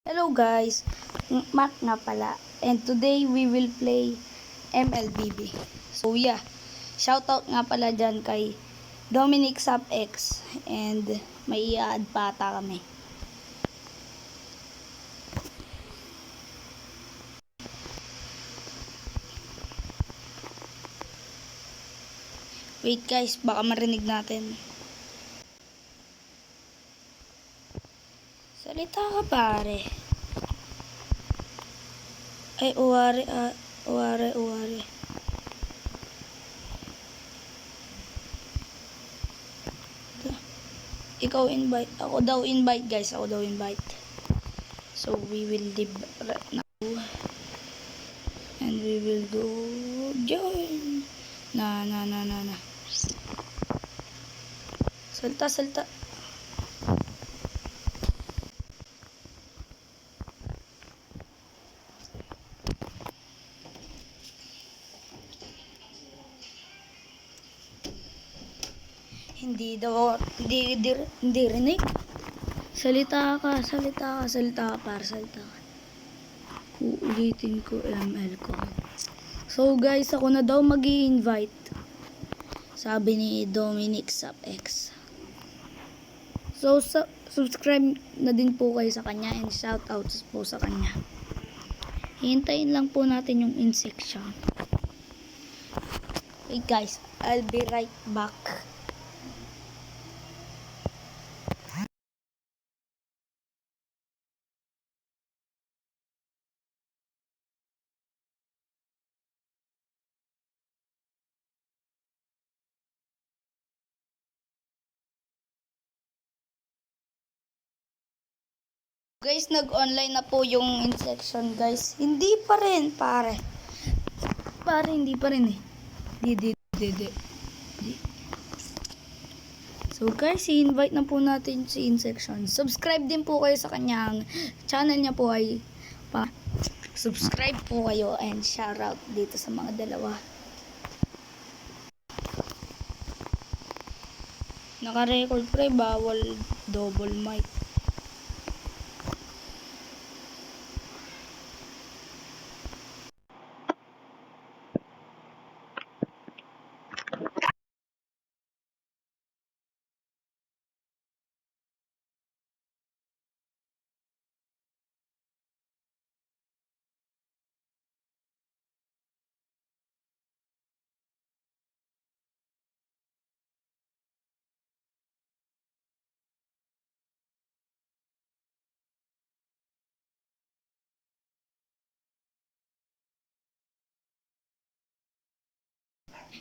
Hello guys, Matt nga pala, and today we will play MLBB. So yeah, shoutout nga pala dyan kay Dominic Sap X, and may i-add pa ata kami. Wait guys, baka marinig natin. Salita ka pare. Ay, uwari. Ikaw invite. Ako daw invite guys. Ako daw invite. So we will leave right now. And we will go join. Na. Salta. Hindi rinig. Salita ka para salita ka. Uulitin ko ML ko. So guys, ako na daw mag-i-invite. Sabi ni Dominic Sap X. So subscribe na din po kayo sa kanya and shoutouts po sa kanya. Hintayin lang po natin yung in section. Wait guys, I'll be right back. Guys, nag-online na po yung in-section, guys. Hindi pa rin, pare. Hindi pa rin eh. Di. So guys, i-invite na po natin si in-section. Subscribe din po kayo sa kanyang channel niya po ay subscribe po kayo and shoutout dito sa mga dalawa. Naka-record pre, bawal double mic.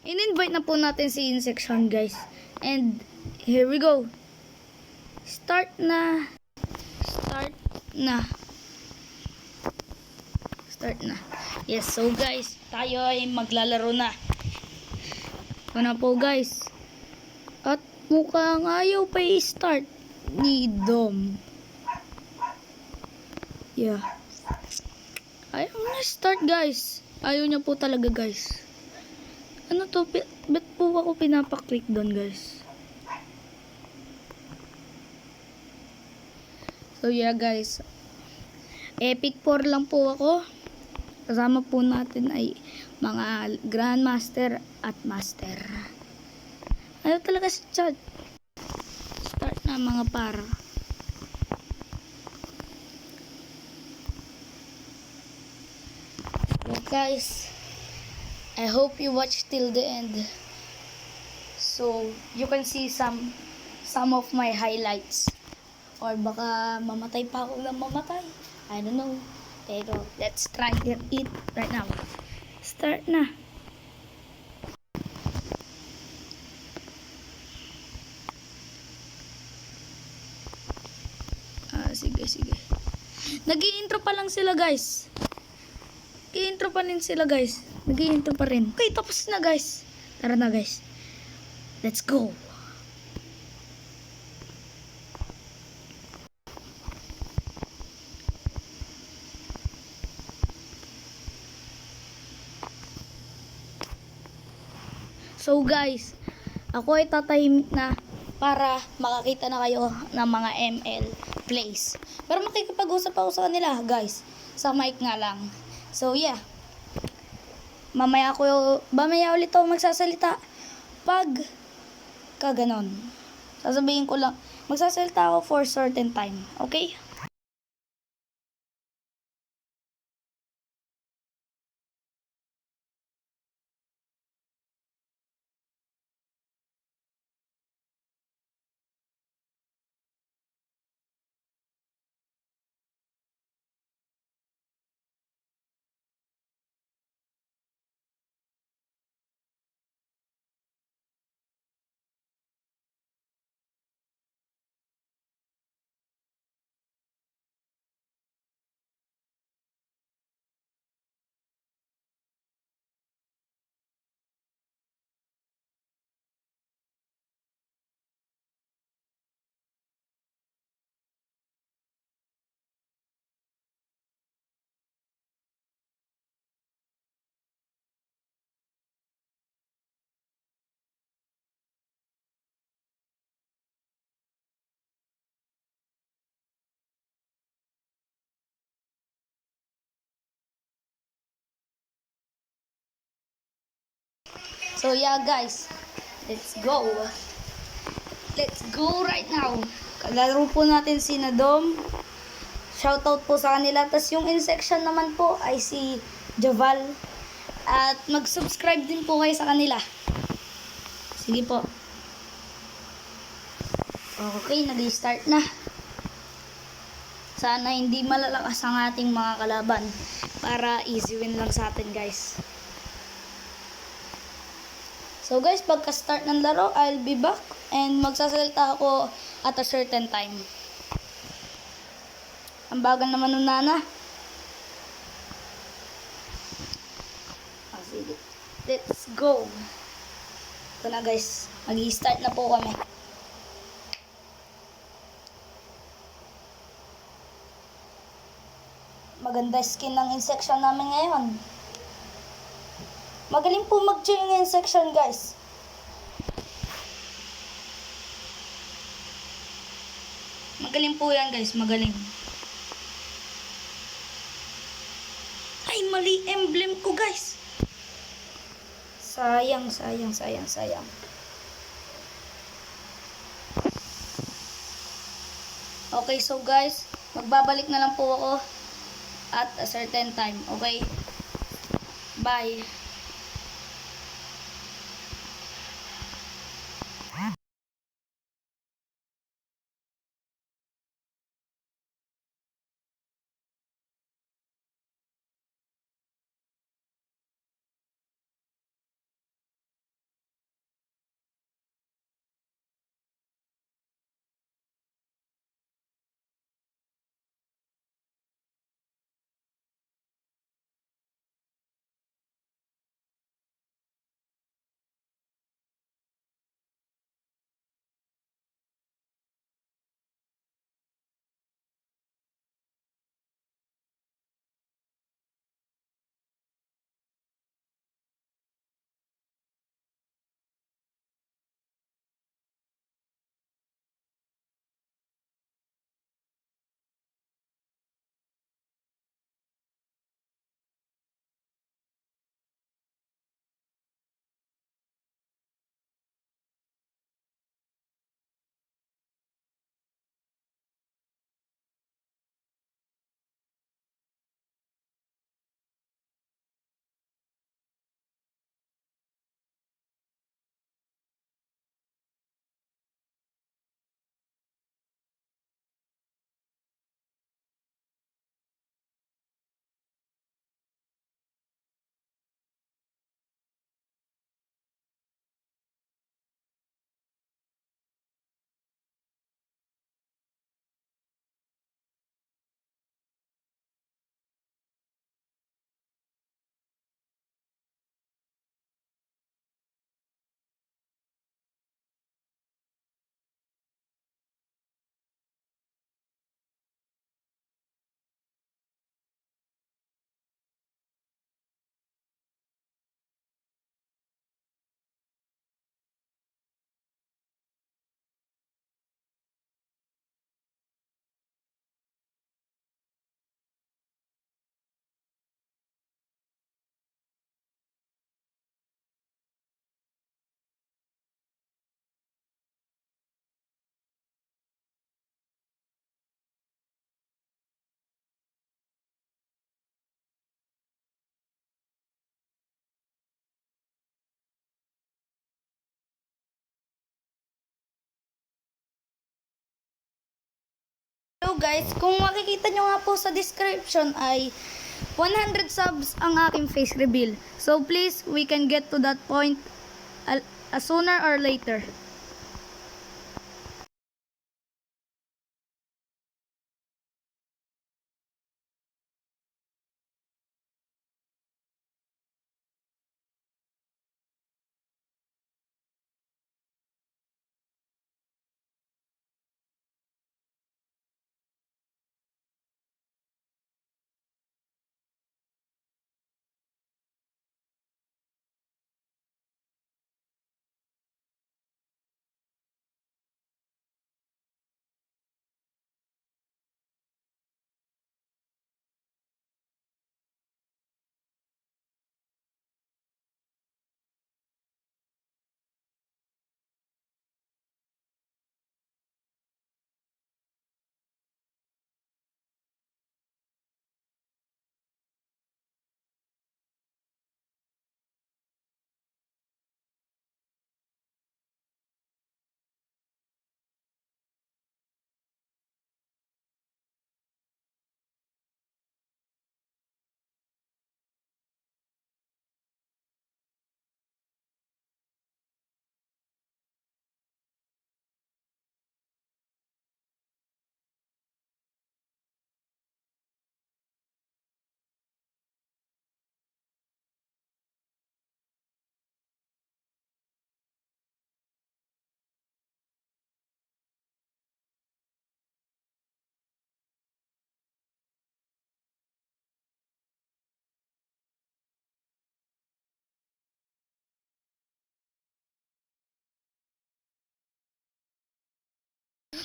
In-invite na po natin si in-section guys. And here we go. Start na. Yes, so guys, tayo ay maglalaro na. Ito na po guys. At mukhang ayaw pa i-start ni Dom. Yeah. Ayaw na start guys. Ayaw niya po talaga guys. Ano to? Ba't po ako pinapaklik doon guys? So yeah guys. Epic 4 lang po ako. Kasama po natin ay mga Grandmaster at Master. Ayaw talaga sa chat. Start na mga para. So guys, I hope you watch till the end, so you can see some of my highlights, or baka mamatay pa ako ng mamatay, I don't know, pero let's try it right now. Start na. Sige nag-i-intro pa lang sila guys. Nag-i-intro pa rin. Okay, tapos na guys. Tara na guys. Let's go. So guys, ako ay tatahimik na para makakita na kayo ng mga ML place. Pero makikipag-usap ako sa kanila, guys. Sa mic nga lang. So, yeah. Mamaya ulit ako magsasalita. Pag kaganon. Sasabihin ko lang, magsasalita ako for certain time. Okay? So, yeah, guys. Let's go. Let's go right now. Kalaro po natin si Nadom. Shoutout po sa kanila. Tapos yung in section naman po ay si Javal. At mag-subscribe din po kayo sa kanila. Sige po. Okay, nag-start na. Sana hindi malalakas ang ating mga kalaban. Para easy win lang sa atin, guys. So guys, pagka-start ng laro, I'll be back. And magsasalita ako at a certain time. Ang bagal naman ng nana. Sige. Let's go. Ito na guys. Mag-i-start na po kami. Maganda skin ng insection namin ngayon. Magaling po mag-chill ng insection guys. Magaling po yan guys. Magaling. Ay, mali emblem ko guys. Sayang. Okay, so guys, magbabalik na lang po ako at a certain time. Okay? Bye. guys, kung makikita nyo nga po sa description ay 100 subs ang aking face reveal. So please, we can get to that point sooner or later.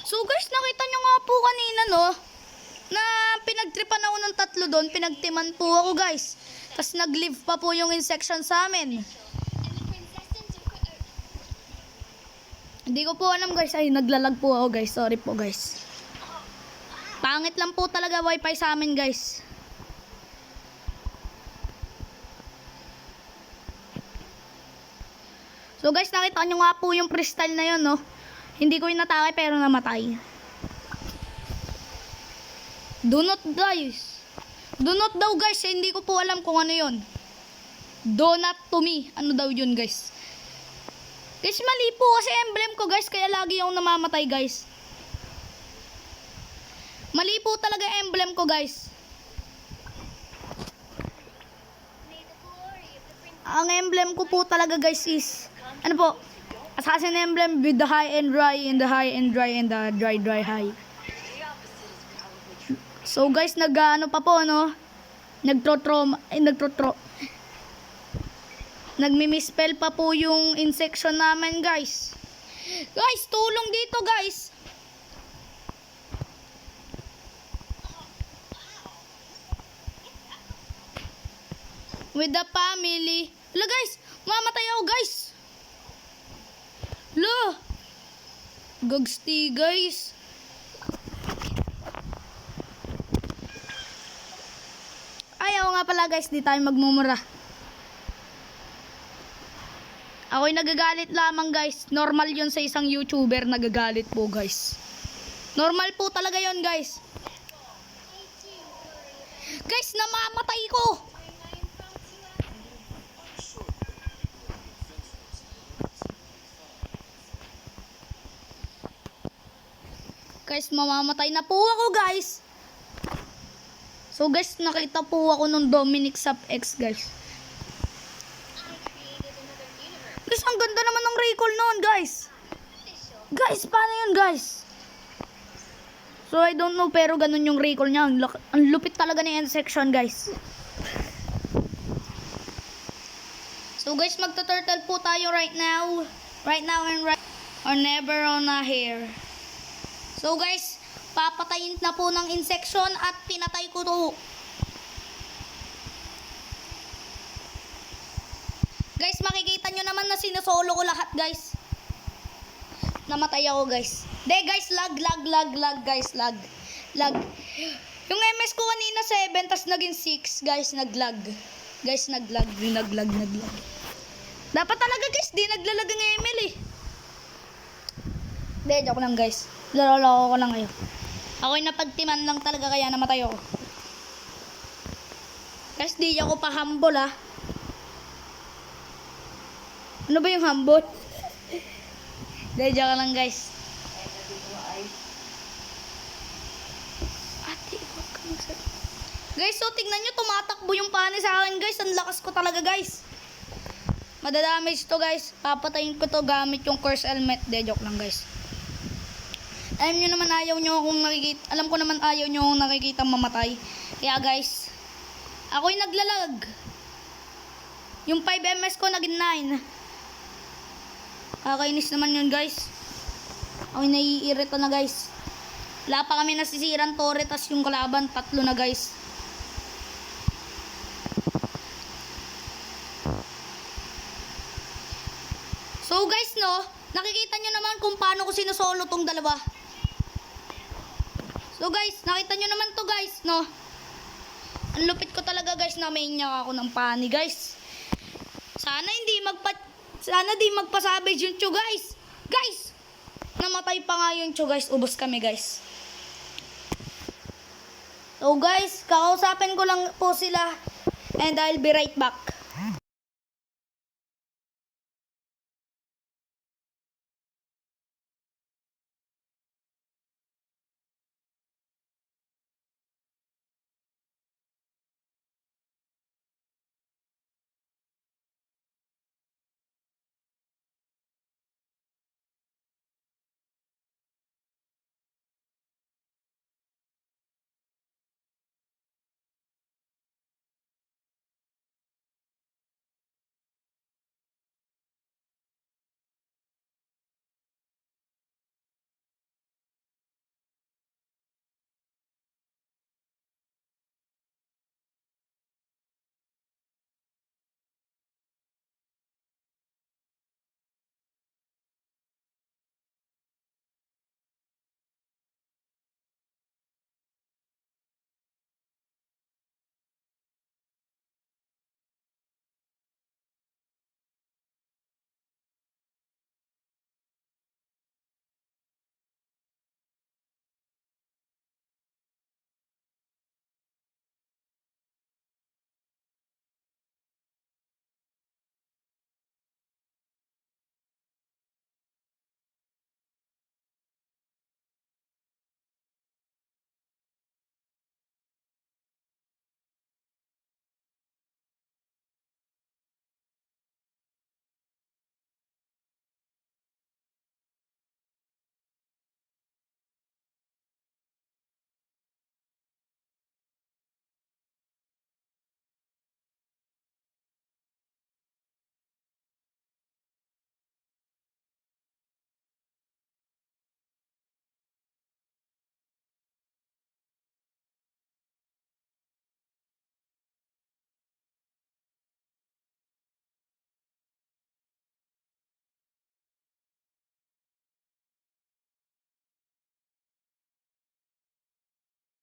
So guys, nakita nyo nga po kanina, no? Na pinagtripan ako ng 3 doon, pinagtiman po ako guys. Tapos nag-live pa po yung insection sa amin. Hindi ko po alam guys, ay naglalag po ako guys, sorry po guys. Pangit lang po talaga wifi sa amin guys. So guys, nakita nyo nga po yung crystal na yun, no? Hindi ko inatake pero namatay. Do not guys. Do not daw guys, hindi ko po alam kung ano yun. Do not to me. Ano daw yun guys? Guys, mali po kasi emblem ko guys, kaya lagi akong namamatay guys. Mali po talaga emblem ko guys. Ang emblem ko po talaga guys is, ano po? Assassin emblem with the high and dry and the high and dry and the dry high. So guys, nag-ano pa po, no? Nagmi-misspell pa po yung insection namin, guys. Guys, tulong dito, guys. With the family. Hala, guys, mamatay ako, guys. Hala. Gagsti, guys. Ayaw nga pala guys, di tayo magmumura. Ako'y nagagalit lamang guys. Normal yun sa isang YouTuber, nagagalit po guys. Normal po talaga yun guys. Guys, namamatay ko. Guys, mamamatay na po ako guys. So guys, nakita po ako nung Dominic Sub X guys. Guys, ang ganda naman ng recall noon guys. Guys, paano yun guys? So I don't know, pero ganun yung recall niya. Ang lupit talaga ng end section guys. So guys, magta-turtle po tayo right now. Right now and right or never on a hair. So guys, papatayin na po ng insection at pinatay ko to. Guys, makikita nyo naman na sinusolo ko lahat guys. Namatay ako guys. De guys, lag guys, lag. Yung MS ko kanina 7, tas naging 6 guys, naglag. Guys, naglag. Dapat talaga guys, di naglalag ang ML eh. De, joke lang guys. Laro ko lang ngayon. Ako'y napagtiman lang talaga kaya namatay ako. Guys, di ako pa humble ah. Ano ba yung humble? Dahil joke lang guys. Ate, huwag ka magsabi. Guys, so tignan nyo, tumatakbo yung pani sa akin guys. Ang lakas ko talaga guys. Madadamage to guys. Papatayin ko to gamit yung curse helmet. De, joke lang guys. Alam nyo naman ayaw nyo akong nakikita. Alam ko naman ayaw nyo akong nakikita mamatay. Kaya guys, ako'y naglalag. Yung 5 MS ko naging 9. Kakainis naman yun guys. Ako'y naiirita na guys. Wala pa kami nasisirang tore. Tas yung kalaban 3 na guys. So guys no, nakikita nyo naman kung paano ko sinusolo tong dalawa. So guys, nakita nyo naman to guys no. Ang lupit ko talaga guys na may niya ako ng pani guys. Sana di magpa-savage yung Chu guys. Guys, namatay pa nga yung Chu guys. Ubos kami guys. So guys, kakausapin ko lang po sila. And I'll be right back.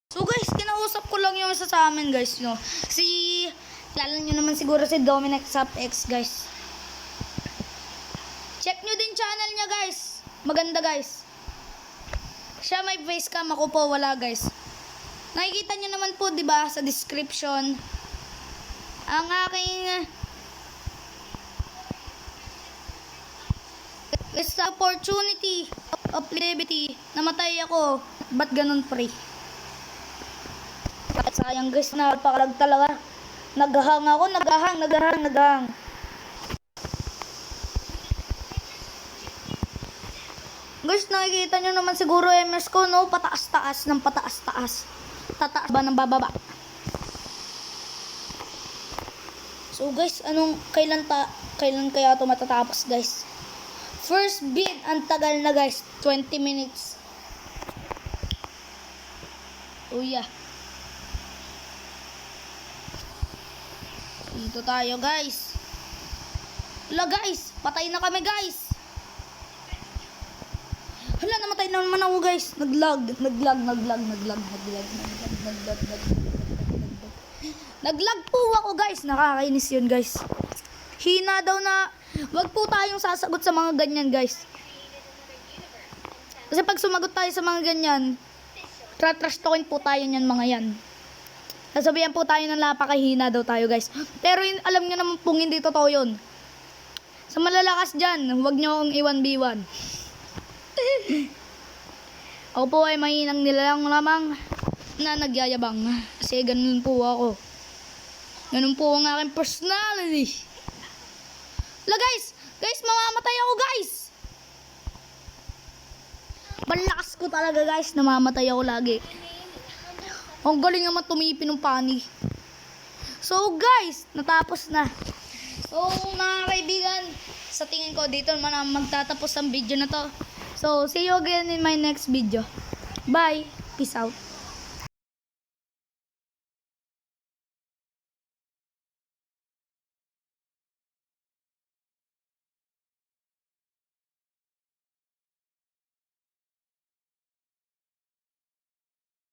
So guys, kinausap ko lang yung isa sa amin guys, no. Kilala nyo naman siguro si Dominic Sap X guys. Check nyo din channel niya guys. Maganda guys. Siya may face cam, ako po wala guys. Nakikita nyo naman po 'di ba sa description ang aking is the opportunity of liberty. Namatay ako. Ba't ganun pre? Sayang guys, napakalag talaga. Naghahang ako, naghahang. Guys, nakikita nyo naman siguro MS ko, no? Pataas-taas ng pataas-taas. Tataas ba ng bababa? So guys, kailan kaya ito matatapos guys? First bid, ang tagal na guys. 20 minutes. Oh yeah. Dito tayo guys. Hala guys, patay na kami guys. Hala, namatay na naman ako guys. Naglag po ako guys. Nakakainis yun guys. Hina daw na. Wag po tayong sasagot sa mga ganyan guys. Kasi pag sumagot tayo sa mga ganyan, Trash talkin po tayo niyan mga yan. Sasabihan po tayo ng napakahina daw tayo guys. Pero alam nyo naman pong hindi totoo yun. Sa malalakas dyan, huwag nyo akong iwan-biwan. Ako po ay mahinang nilalang lamang na nagyayabang. Kasi ganun po ako. Ganun po ang aking personality. Guys, mamamatay ako guys. Malakas ko talaga guys, namamatay ako lagi. Ang galing naman tumipi ng pani. So guys, natapos na. So mga kaibigan, sa tingin ko dito naman magtatapos ang video na to. So see you again in my next video. Bye. Peace out.